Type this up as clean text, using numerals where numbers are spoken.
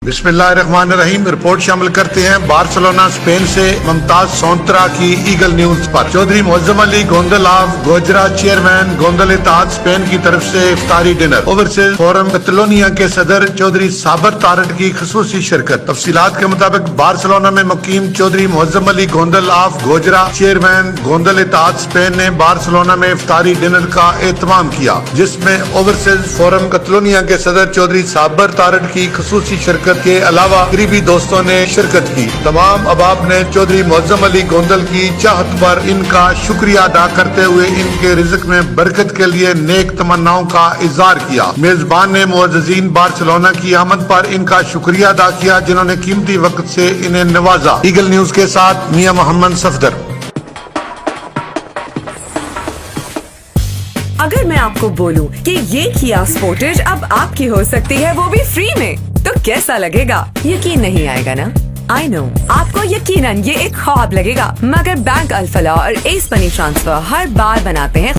बिस्मिल्लाहिर्रहमानिर्रहीम। रिपोर्ट शामिल करते हैं बार्सिलोना स्पेन से मुमताज सोंत्रा की ईगल न्यूज पर। चौधरी मुअज्जम अली गोंदल ऑफ गोजरा चेयरमैन गोंदल इत्तेहाद स्पेन की तरफ से इफ्तारी डिनर। ओवरसीज फोरम कतलोनिया के सदर चौधरी साबर तारट की खसूसी शिरकत। तफसीलात के मुताबिक बार्सिलोना में मुकीम चौधरी मुअज्जम अली गोंदल ऑफ गोजरा चेयरमैन गोंदल इत्तेहाद स्पेन ने बार्सिलोना में इफ्तारी डिनर का एहतमाम किया, जिसमें ओवरसीज फोरम कतलोनिया के सदर चौधरी साबर तारट की खसूसी शिरकत के अलावा करीबी दोस्तों ने शिरकत की। तमाम अहबाब ने चौधरी मुअज्जम अली गोंदल की चाहत पर इनका शुक्रिया अदा करते हुए इनके रिज़्क में बरकत के लिए नेक तमन्नाओं का इजहार किया। मेजबान ने मुअज़्ज़िज़ीन बार्सिलोना की आमद पर इनका शुक्रिया अदा किया, जिन्होंने कीमती वक्त से इन्हें नवाजा। ईगल न्यूज के साथ मियां मोहम्मद सफदर। अगर मैं आपको बोलूं कि ये किया स्पोर्टेज अब आपकी हो सकती है, वो भी फ्री में, तो कैसा लगेगा? यकीन नहीं आएगा ना? आई नो, आपको यकीनन ये एक ख्वाब लगेगा, मगर बैंक अल फलाह और एस मनी ट्रांसफर हर बार बनाते हैं